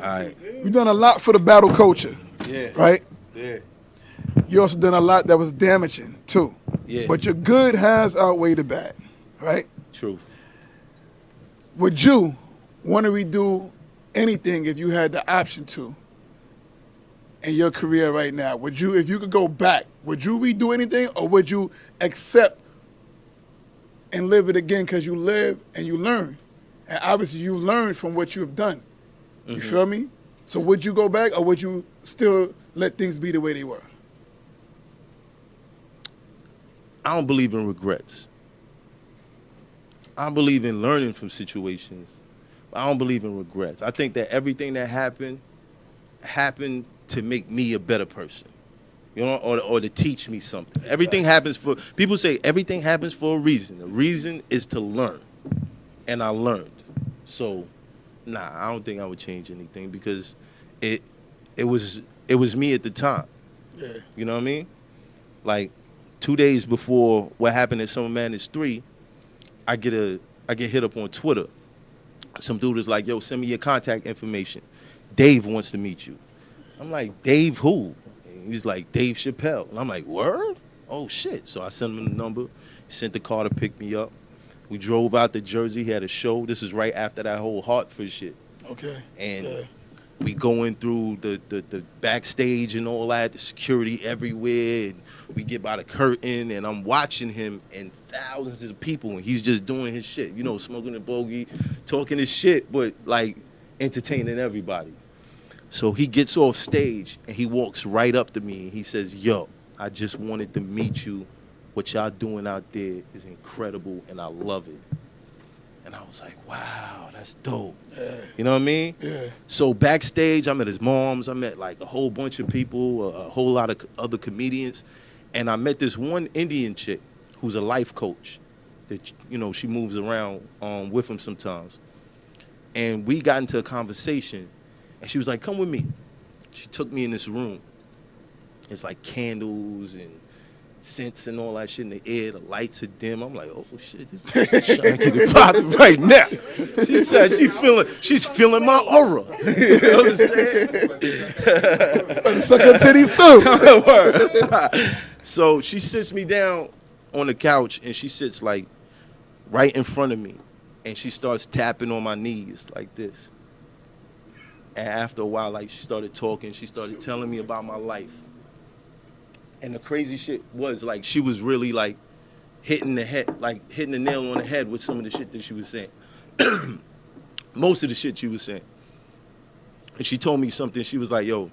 right. You've done a lot for the battle culture. Yeah. Right? Yeah. You also done a lot that was damaging too. Yeah. But your good has outweighed the bad. Right? True. Would you want to redo anything if you had the option to in your career right now? Would you, if you could go back, would you redo anything, or would you accept and live it again because you live and you learn? And obviously you learned from what you have done. You feel me? So would you go back, or would you still let things be the way they were? I don't believe in regrets. I believe in learning from situations. I don't believe in regrets. I think that everything that happened to make me a better person, you know, or to teach me something. Everything happens for, people say everything happens for a reason. The reason is to learn, and I learned. So, nah, I don't think I would change anything because it was me at the time. Yeah. You know what I mean? Like 2 days before what happened at Summer Madness 3, I get hit up on Twitter. Some dude is like, yo, send me your contact information. Dave wants to meet you. I'm like, Dave who? And he's like, Dave Chappelle. And I'm like, word? Oh, shit. So I sent him the number. He sent the car to pick me up. We drove out to Jersey. He had a show. This was right after that whole Hartford shit. Okay. And we going through the backstage and all that, the security everywhere. And we get by the curtain, and I'm watching him and thousands of people, and he's just doing his shit. You know, smoking a bogey, talking his shit, but, like, entertaining everybody. So he gets off stage, and he walks right up to me, and he says, yo, I just wanted to meet you. What y'all doing out there is incredible, and I love it. And I was like, wow, that's dope. Yeah. You know what I mean? Yeah. So backstage, I met his moms. I met like a whole bunch of people, a whole lot of other comedians. And I met this one Indian chick who's a life coach that, you know, she moves around with him sometimes. And we got into a conversation, and she was like, come with me. She took me in this room. It's like candles and scents and all that shit in the air. The lights are dim. I'm like, oh shit, this bitch trying to get it popping right now. She said she's feeling my aura. You know what I'm saying? Suck her titties too. So she sits me down on the couch, and she sits like right in front of me, and she starts tapping on my knees like this. And after a while, like, she started talking. She started telling me about my life. And the crazy shit was, like, she was really, like, hitting the nail on the head with some of the shit that she was saying. Most of the shit she was saying. And she told me something. She was like, yo,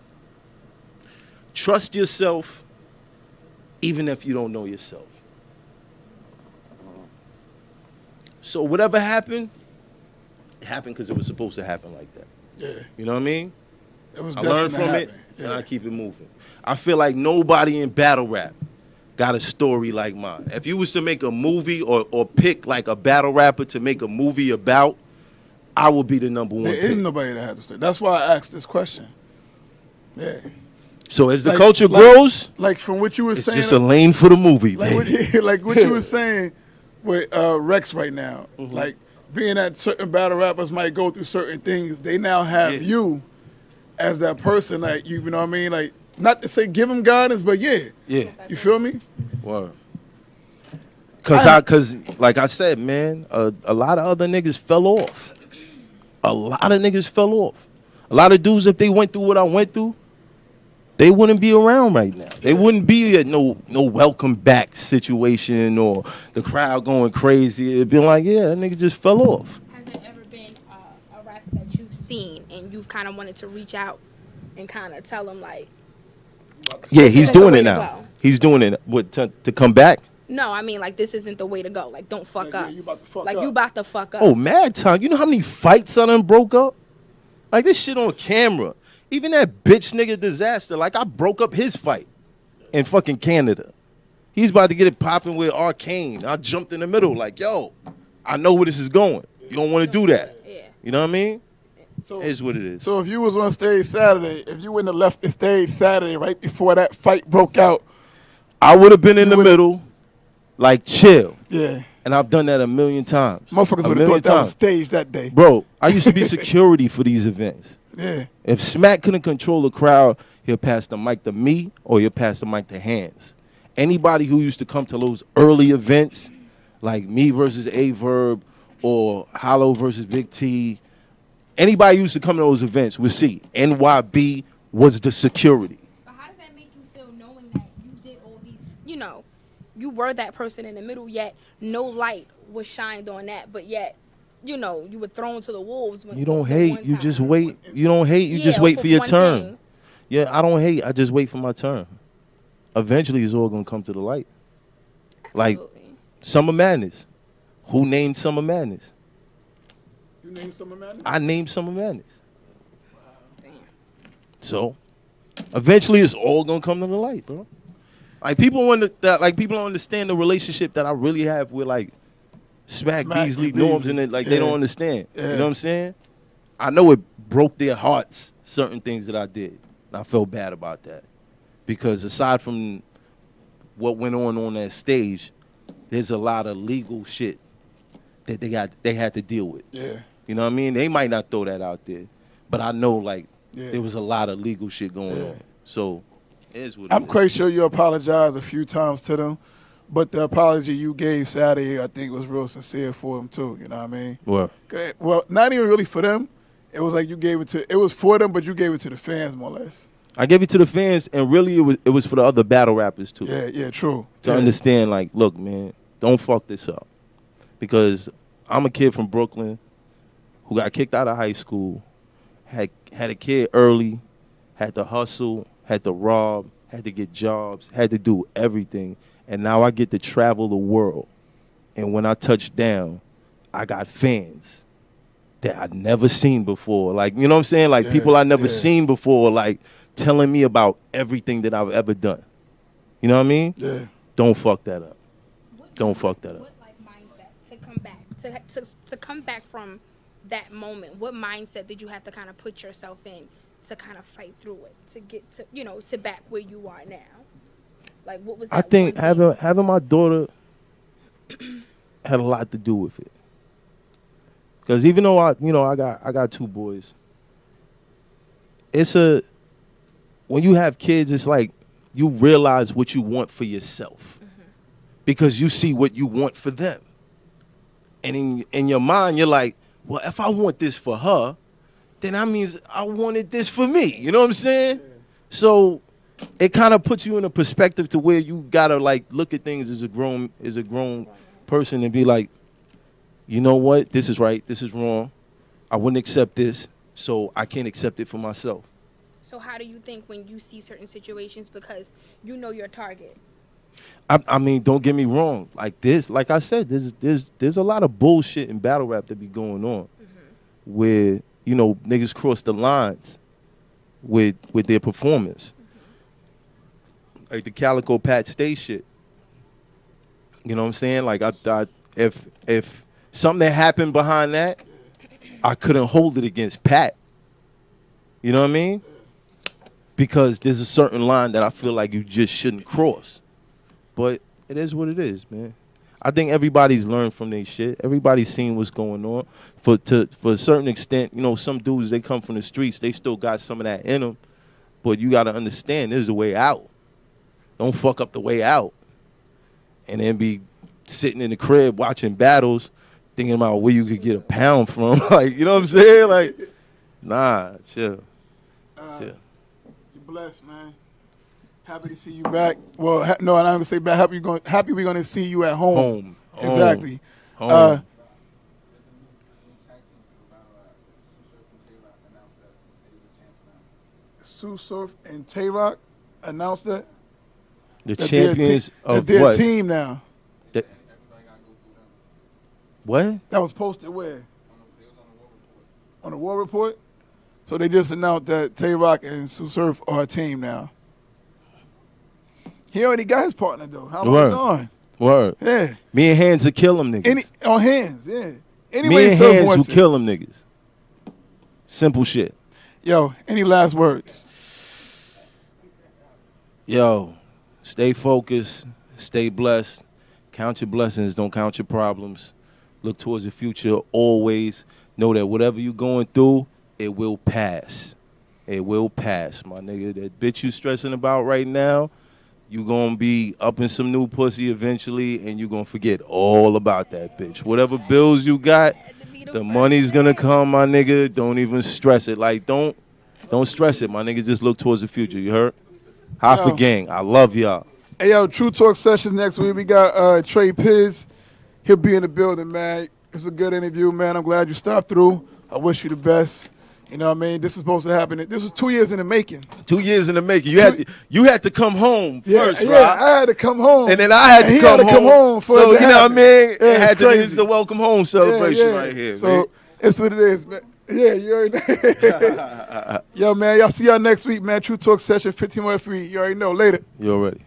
trust yourself even if you don't know yourself. So whatever happened, it happened because it was supposed to happen like that. Yeah. You know what I mean? It was I learned from it, yeah. and I keep it moving. I feel like nobody in battle rap got a story like mine. If you was to make a movie or pick like a battle rapper to make a movie about, I would be the number one There pick. is nobody that has a story. That's why I asked this question. Yeah. So as the culture grows, like from what you were it's saying, just a lane for the movie. like what you were saying with Rex right now, like being that certain battle rappers might go through certain things, they now have you as that person, like you know what I mean? Like, not to say give them guidance, but yeah. You feel me? Word. Cause like I said, man, a lot of other niggas fell off. A lot of niggas fell off. A lot of dudes, if they went through what I went through, they wouldn't be around right now. They wouldn't be at no welcome back situation or the crowd going crazy. It'd be like, yeah, that nigga just fell off. Has there ever been a rapper that you've seen and you've kind of wanted to reach out and kind of tell them like, yeah, he's doing it now. He's doing it. What, to come back? No, I mean, like, this isn't the way to go. Like, don't fuck up. You about to fuck like, up. you about to fuck up. Oh, mad time. You know how many fights I done broke up? Like, this shit on camera. Even that bitch nigga Disaster, like, I broke up his fight in fucking Canada. He's about to get it popping with Arcane. I jumped in the middle like, yo, I know where this is going. You don't want to do that. Yeah. You know what I mean? So, it is what it is. So if you was on stage Saturday, if you wouldn't have left the stage Saturday right before that fight broke out, I would have been in the middle, like, chill. Yeah. And I've done that 1,000,000 times. Motherfuckers would have thought that was staged that day. Bro, I used to be security for these events. Yeah. If Smack couldn't control the crowd, he'll pass the mic to me or he'll pass the mic to Hands. Anybody who used to come to those early events, like me versus A-Verb or Hollow versus Big T, anybody who used to come to those events would see NYB was the security. But how does that make you feel knowing that you did all these, you were that person in the middle, yet no light was shined on that, but yet, you were thrown to the wolves. When You don't the hate, one you time. just wait. You don't hate, you just Yeah, wait for for your one turn. thing. Yeah, I don't hate, I just wait for my turn. Eventually it's all gonna come to the light. Like Absolutely. Summer Madness. Who named Summer Madness? You name Summer Madness? I named Summer Madness. Damn. So eventually it's all gonna come to the light, bro. Like people people don't understand the relationship that I really have with like Smack Beasley, and Norms, Beasley. and it, like Yeah. they don't understand. Yeah. You know what I'm saying? I know it broke their hearts, certain things that I did. And I felt bad about that. Because aside from what went on that stage, there's a lot of legal shit that they had to deal with. Yeah. You know what I mean? They might not throw that out there. But I know like Yeah. there was a lot of legal shit going Yeah. on. So it is what it I'm is. quite sure you apologized a few times to them, but the apology you gave Saturday, I think, was real sincere for them too. You know what I mean? Well, Okay. Well, not even really for them. It was like it was for them, but you gave it to the fans more or less. I gave it to the fans, and really it was for the other battle rappers too. Yeah, true. To Yeah. understand, like, look, man, don't fuck this up. Because I'm a kid from Brooklyn who got kicked out of high school, had a kid early, had to hustle, had to rob, had to get jobs, had to do everything. And now I get to travel the world. And when I touch down, I got fans that I'd never seen before. Like, you know what I'm saying? Like, Yeah, people I never yeah. seen before, like, telling me about everything that I've ever done. You know what I mean? Yeah. Don't fuck that up. What- Don't fuck that up. What like mindset to come back to come back from that moment? What mindset did you have to kind of put yourself in to kind of fight through it to get to to back where you are now? Like what was that? I think one thing? having my daughter had a lot to do with it. Because even though I got two boys, when you have kids, it's like you realize what you want for yourself, because you see what you want for them, and in your mind you're like, well, if I want this for her, then that means I wanted this for me. You know what I'm saying? So it kind of puts you in a perspective to where you gotta like look at things as a grown person and be like, you know what? This is right. This is wrong. I wouldn't accept this, so I can't accept it for myself. So how do you think when you see certain situations, because you know your target? I mean, don't get me wrong. Like this, like I said, there's a lot of bullshit in battle rap that be going on, where niggas cross the lines with their performance, like the Calico Pat Stay shit. You know what I'm saying? Like if something that happened behind that, I couldn't hold it against Pat. You know what I mean? Because there's a certain line that I feel like you just shouldn't cross. But it is what it is, man. I think everybody's learned from their shit. Everybody's seen what's going on. For a certain extent, some dudes, they come from the streets, they still got some of that in them. But you got to understand, this is the way out. Don't fuck up the way out. And then be sitting in the crib watching battles, thinking about where you could get a pound from. Like, you know what I'm saying? Like, nah, chill. Chill. You're blessed, man. Happy to see you back. Well, no, I'm gonna say back. Happy we're gonna see you at home. Home. Exactly. Home. Sue Surf and Tay Rock announced that The they're champions of their what? team now. That- what? That was posted where? On the War Report. So they just announced that Tay Rock and Sue Surf are a team now. He already got his partner though. How long Word. he gone? Word. Yeah. Me and Hands will kill them niggas. On hands, yeah. Me Anyway, and Surf Hands will wants it. kill them niggas. Simple shit. Yo, any last words? Yo, stay focused, stay blessed, count your blessings, don't count your problems. Look towards the future always. Know that whatever you're going through, it will pass. It will pass, my nigga. That bitch you stressing about right now, you gonna be up in some new pussy eventually, and you gonna forget all about that bitch. Whatever bills you got, the money's gonna come, my nigga. Don't even stress it. Like, don't stress it, my nigga. Just look towards the future. You heard? Hoffa Yo. gang, I love y'all. Hey, yo, True Talk session next week. We got Trey Piz. He'll be in the building, man. It's a good interview, man. I'm glad you stopped through. I wish you the best. You know what I mean? This is supposed to happen. This was 2 years in the making. 2 years in the making. You had to come home first, yeah, right? I had to come home. And then I had to he come had to come home for so, it to you know what I happen. mean? Yeah, It had to be crazy. the welcome home celebration right here, So man. it's what it is, man. Yeah, you already know. Yo, man, y'all see y'all next week, man. True Talk session, 15 more free. You already know. Later. You already.